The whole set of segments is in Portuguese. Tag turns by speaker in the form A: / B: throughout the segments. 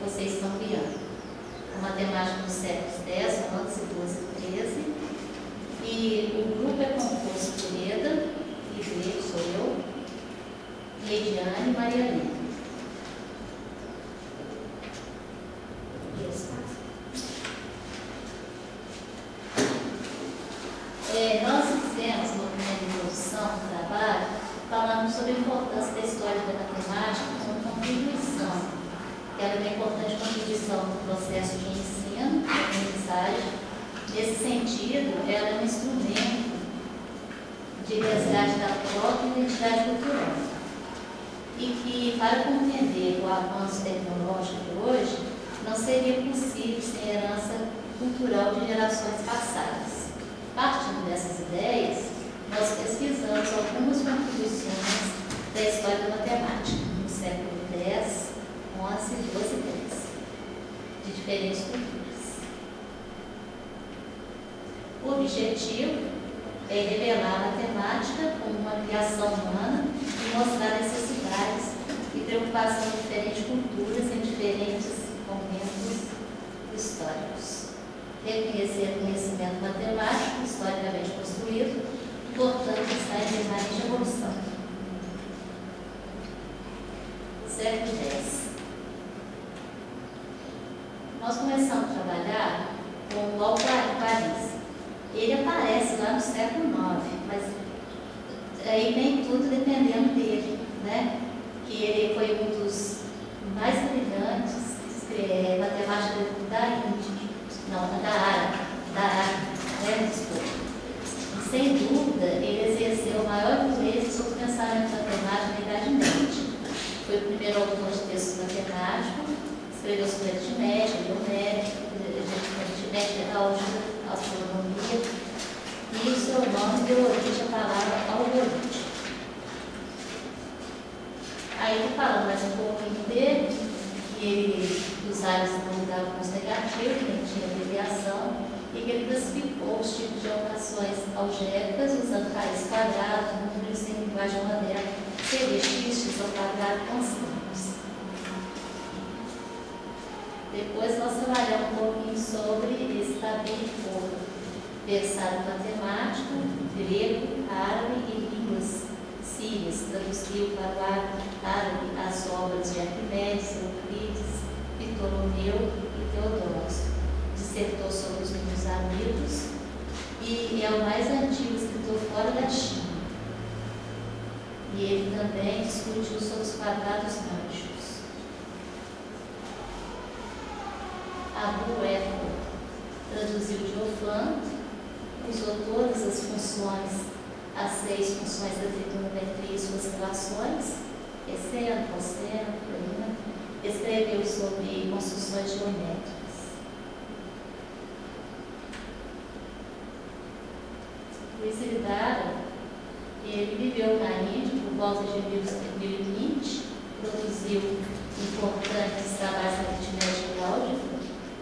A: vocês estão criando. A matemática dos séculos X, XI, XII e XIII. E o grupo é composto por Eda, Ive, que sou eu, Leidiane e Maria Lina. Nós fizemos uma primeira introdução do trabalho falando sobre a importância da história da matemática como contribuição. Ela é uma importante contribuição no processo de ensino, de aprendizagem. Nesse sentido, ela é um instrumento de resgate da própria identidade cultural. E que, para compreender o avanço tecnológico de hoje, não seria possível sem herança cultural de gerações passadas. Partindo dessas ideias, nós pesquisamos algumas contribuições da história da matemática no século X, XI, XII e XIII, de diferentes culturas. O objetivo é revelar a matemática como uma criação humana e mostrar necessidades e preocupação de diferentes culturas em diferentes momentos históricos. Reconhecer o conhecimento matemático historicamente construído, portanto, está em permanente evolução. Século X. Nós começamos a trabalhar com o Alvarenga. Ele aparece lá no século IX, mas aí nem tudo dependendo dele, né? Que ele foi um dos mais brilhantes matemáticos da Índia. Não, da área, né, desculpa. Sem dúvida, ele exerceu maior influência sobre o pensamento matemático na Idade Média. Foi o primeiro autor de texto matemático, escreveu sobre aritmética, geométrica, álgebra, astronomia, e o seu nome deu origem à palavra algorítmico. Aí eu falo mais um pouquinho dele, que ele usava esse denominador com os negativos, que nem tinha abreviação, e que ele classificou os tipos de operações algébricas usando raiz quadrada, números em linguagem moderna, seria x ao quadrado constantes. Depois nós trabalhamos um pouquinho sobre esse também for pensado matemático, grego, árabe e línguas sírias, traduziu para o árabe as obras de Arquimedes, Euclides, Ptolomeu e Teodósio. Dissertou sobre os números amigos e é o mais antigo escritor fora da China. E ele também discutiu sobre os quadrados mágicos. Abu Eco traduziu Diofante, usou todas as funções, as 6 funções da trigonometria e suas relações, seno, cosseno, plano, escreveu sobre construções geométricas. Luiz Hidalgo, ele viveu na Índia por volta de 1020, produziu importantes trabalhos na aritmética e álgebra,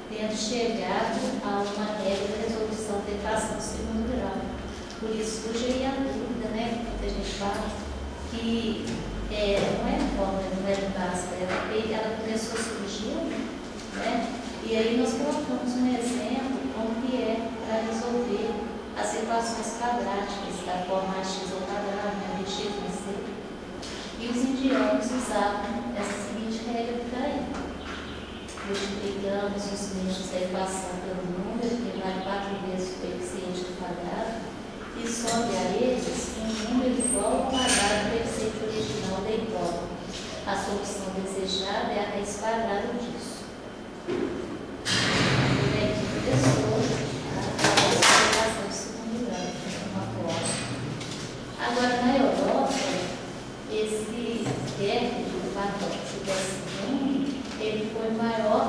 A: tendo chegado a uma regra de resolução da equação de segundo grau. Por isso surge aí a dúvida, né, que a gente fala, que não é fórmula, não é basta, ela começou a surgir, né, e aí nós colocamos um exemplo como que é para resolver as equações quadráticas da forma x ao quadrado, né, bx mais c. E os indianos usavam essa seguinte regra que está aí. Multiplicamos os meios da equação pelo número, que vale 4 vezes o coeficiente do quadrado, e sobe a eles um número igual ao quadrado do coeficiente original da hipótese. A solução desejada é a raiz quadrada disso. Bem, professor, a explicação do segundo grau, uma forma. Agora, na Europa, esse Hertz, do II, ele foi o maior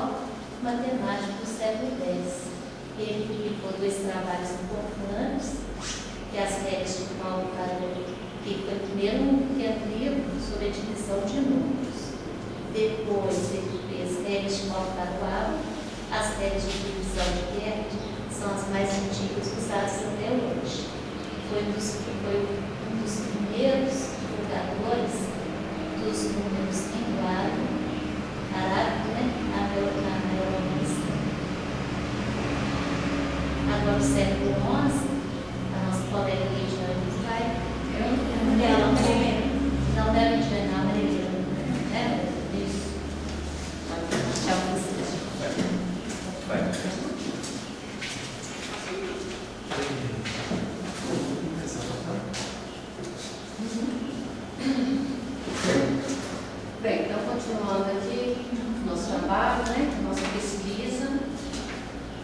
A: matemático do século X. Ele publicou 2 trabalhos importantes, que é as regras de Paulo Carolho, que foi o primeiro livro sobre a divisão de números. Depois ele fez regras de Paulo Carolho, as regras de divisão de Hertz são as mais antigas usadas até hoje. Foi um dos primeiros divulgadores dos números em quadro arábico, né,
B: continuando aqui nosso trabalho, né? Nossa pesquisa,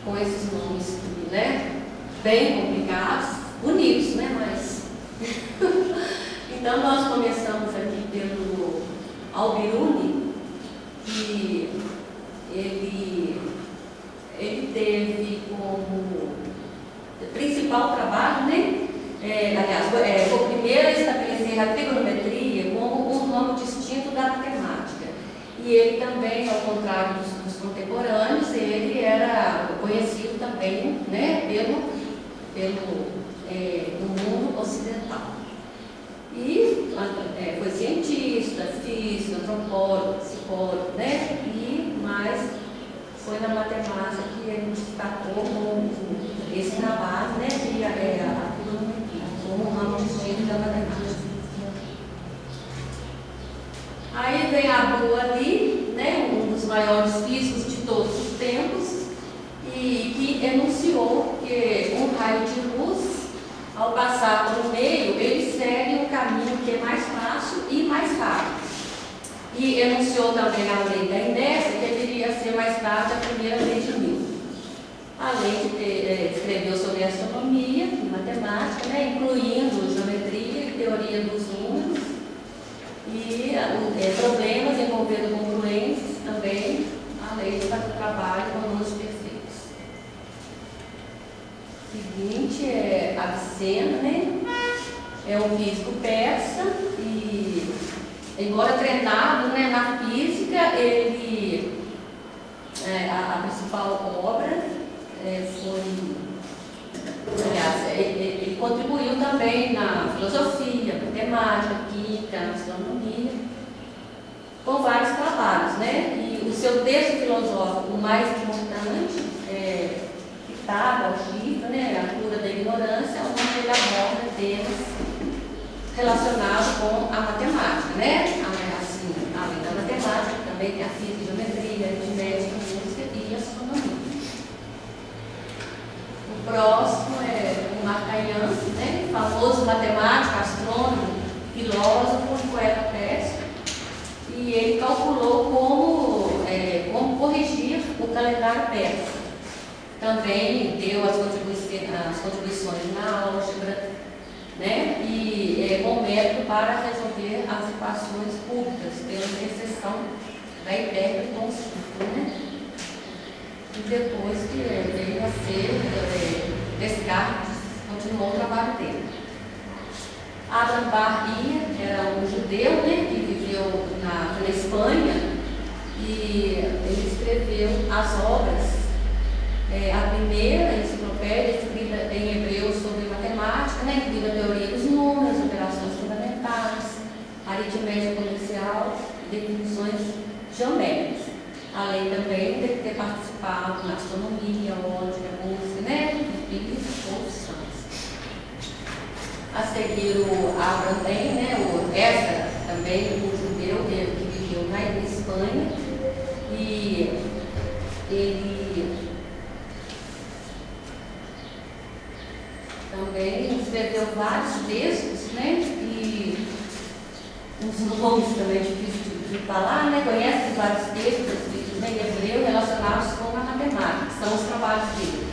B: com esses nomes, né? Bem complicados, bonitos, né? Mas então nós começamos aqui pelo Al-Biruni, que ele teve como principal trabalho, né? Aliás, foi o primeiro a estabelecer a trigonometria como um ramo distinto da matemática. E ele também, ao contrário dos contemporâneos, ele era conhecido também, né, no mundo ocidental. E foi cientista, físico, antropólogo, psicólogo, né? Mas foi na matemática que ele destacou esse trabalho, né? Como um ramo distinto da matemática. Aí vem Abdul Ali, né? Um dos maiores físicos de todos os tempos, e que enunciou que um raio de luz, ao passar pelo meio, ele segue um caminho que é mais fácil e mais rápido. E enunciou também a lei da inércia, que deveria ser mais tarde a primeira lei de Newton. Além de escreveu sobre astronomia e matemática, né, incluindo geometria e teoria dos números, e problemas envolvendo congruências também, além de fazer trabalho com números perfeitos. Seguinte é Avicena, né? É um físico persa e, embora treinado, né, na física, a principal obra ele contribuiu também na filosofia, matemática, química, astronomia, com vários trabalhos, né? E o seu texto filosófico mais importante Pitágoras, Algibra, né? A cura da ignorância, onde ele aborda temas relacionados com a matemática, né? Assim, além da matemática, também tem a física, geometria, aritmética, música e astronomia. O próximo é o Marcayan, né? Famoso matemático, astrônomo, filósofo e poeta persa. E ele calculou como corrigir o calendário persa. Também deu as contribuições na álgebra, né? E bom método para resolver as equações públicas, pela interseção da hipérbole com o círculo, né? E depois que veio a ser Descartes, continuou o trabalho dele. Adam Bar-Ia era um judeu, né, que viveu na Espanha, e ele escreveu as obras, a primeira enciclopédia escrita em hebreu sobre matemática, né, incluindo a teoria dos números, operações fundamentais, aritmética exponencial e definições geométricas. Além também de ter participado na astronomia, ótica, música, né, e profissões. A seguir o Abraham tem, né, o Ezra, também um judeu que viveu na Espanha, e ele também escreveu vários textos, né, e uns nomes também difíceis de falar, né, conhece vários textos em hebreu relacionados com a matemática, que são os trabalhos dele.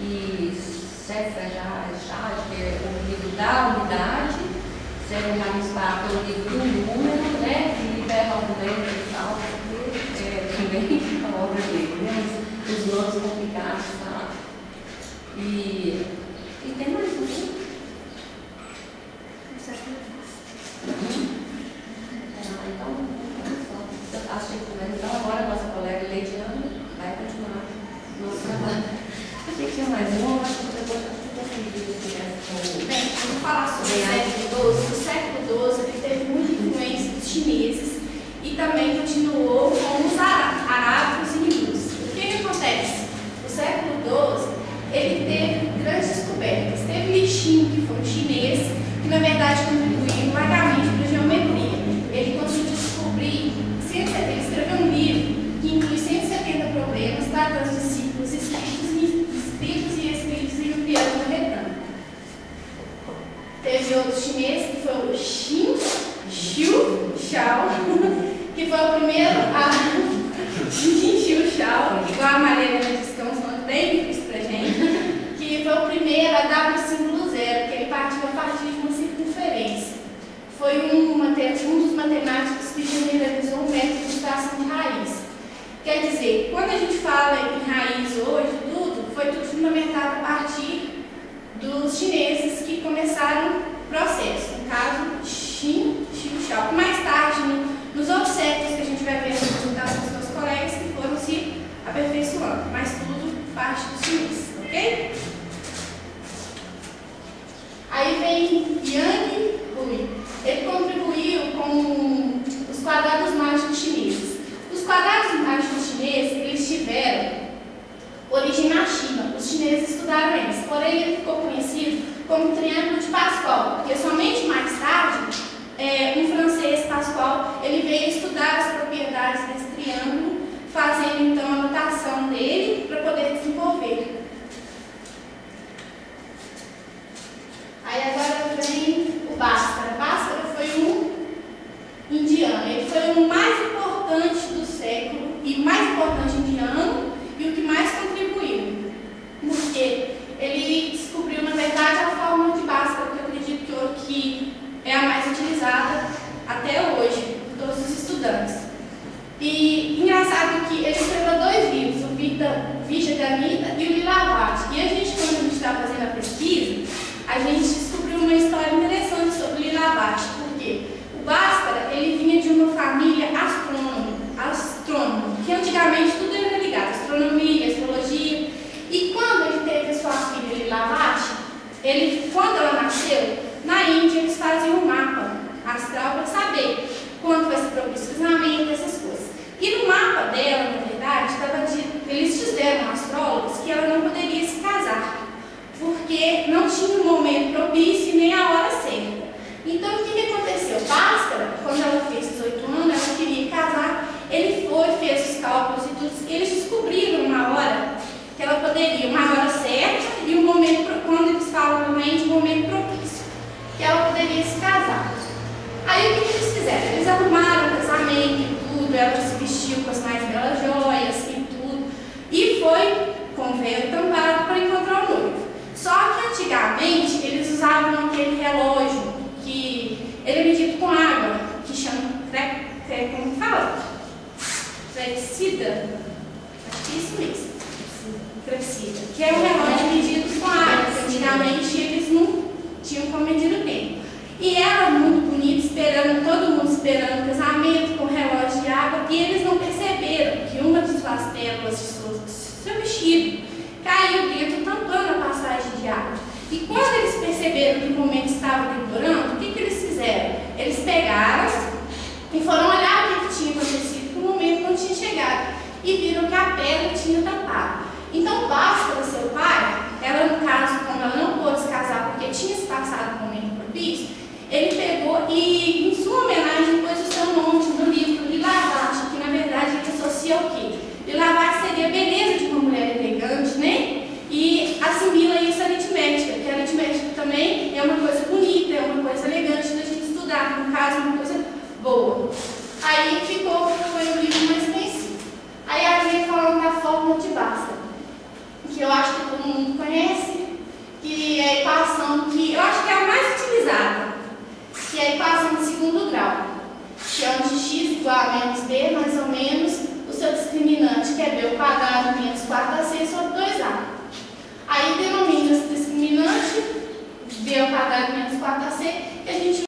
B: E Sefer HaShad, que é o livro da unidade, Sefer HaMispat, que é o livro do número, né? E Liber Argumento e tal, também a obra dele, né? Os nomes complicados, tá? E tem mais um, né? Então, acho que então agora a nossa colega Leidiana vai continuar nosso trabalho. Tinha mais um, acho que depois
C: vamos falar sobre o século XII. O século XII ele teve muita influência dos chineses e também continuou com os arábicos e hindus. O que acontece? O século XII ele teve grandes descobertas. Teve Li Xin, que foi um chinês, que na verdade contribuiu vagamente para a geometria. Ele conseguiu descobrir, ele escreveu um livro que inclui 170 problemas tratando de círculos escritos e escritos em um triângulo retângulo. Teve outros chineses que foi o primeiro a encher o chão, igual a Maria disse, que é um som bem difícil pra gente, que foi o primeiro a dar o símbolo zero, que ele partiu a partir de uma circunferência. Foi um dos matemáticos que generalizou o método de extração de raiz. Quer dizer, quando a gente fala em raiz hoje, foi tudo fundamentado a partir dos chineses que começaram o processo, no caso, Xin Xiao. Mais tarde, nos outros séculos que a gente vai ver as apresentações dos meus colegas que foram se aperfeiçoando, mas tudo parte dos chineses, ok? Aí vem Yang Hui. Ele contribuiu com os quadrados mágicos chineses. Os quadrados mágicos chineses, eles tiveram origem na China. Os chineses estudaram eles, porém ele ficou conhecido como Triângulo de Pascal, porque somente mais tarde, um francês, Pascal, ele veio estudar as propriedades desse triângulo, fazendo então a notação dele para poder desenvolver. Aí agora vem o Bhaskara. Bhaskara foi um indiano, ele foi o mais importante do século e mais importante indiano e o que mais contribuiu, porque ele descobriu, na verdade, a fórmula de Bhaskara, que eu acredito que é a mais utilizada até hoje por todos os estudantes. E engraçado que ele escreveu 2 livros, o Vijayanagara e o Lilavati. E a gente, quando a gente está fazendo a pesquisa, a gente descobriu uma história interessante sobre o Lilavati, porque o Bhaskara, ele vinha de uma família astrônoma, que antigamente tudo era ligado, astronomia, astrologia. E quando ele teve a sua filha Lilavati, quando ela nasceu, na Índia eles faziam um mapa astral para saber quando vai ser propício o casamento, essas coisas. E no mapa dela, na verdade, eles fizeram astrólogos que ela não poderia se casar, porque não tinha um momento propício e nem a hora certa. Então, o que aconteceu? Bhaskara, quando ela fez 18 anos, ela queria casar, ele fez os cálculos e tudo, eles descobriram uma hora que ela poderia, uma hora certa e um momento, quando eles falam realmente, um momento propício, que ela poderia se casar. Aí, o que eles fizeram? Eles arrumaram o casamento e tudo, ela se vestiu com as mais belas joias e tudo, e foi com o véu tampado para encontrar o noivo. Só que antigamente eles usavam aquele relógio que ele é medido com água, que chama, como fala? Trexida? Acho que é isso mesmo. Trexida. Que é um relógio medido com água, porque antigamente eles não tinham como medir o tempo. E ela, muito bonita, todo mundo esperando o casamento com o relógio de água, e eles não perceberam que uma de suas pérolas de seu vestido caiu dentro, tampando a passagem de água. E quando eles perceberam que o momento estava demorando, o que eles fizeram? Eles pegaram e foram olhar o que tinha acontecido, que o momento não tinha chegado, e viram que a pedra tinha tampado. Então, Bhaskara, seu pai, ela, no caso, como ela não pôde se casar porque tinha se passado o momento propício, ele pegou e, em sua homenagem, pôs o seu nome no livro Lilavati, que na verdade ele associa o quê? Lilavati seria a beleza de uma mulher elegante, né? E assimila isso à aritmética, que a aritmética também é uma coisa bonita, é uma coisa elegante da gente estudar, no caso, uma coisa boa. Aí foi o livro mais conhecido. Aí a gente falando da fórmula de Bhaskara, que eu acho que todo mundo conhece, que é a equação que eu acho que é a mais utilizada, que é a equação de segundo grau, que é onde x igual a menos b, mais ou menos, o seu discriminante, que é b ao quadrado menos 4ac sobre 2a. Aí denomina esse discriminante, b ao quadrado menos 4ac, que a gente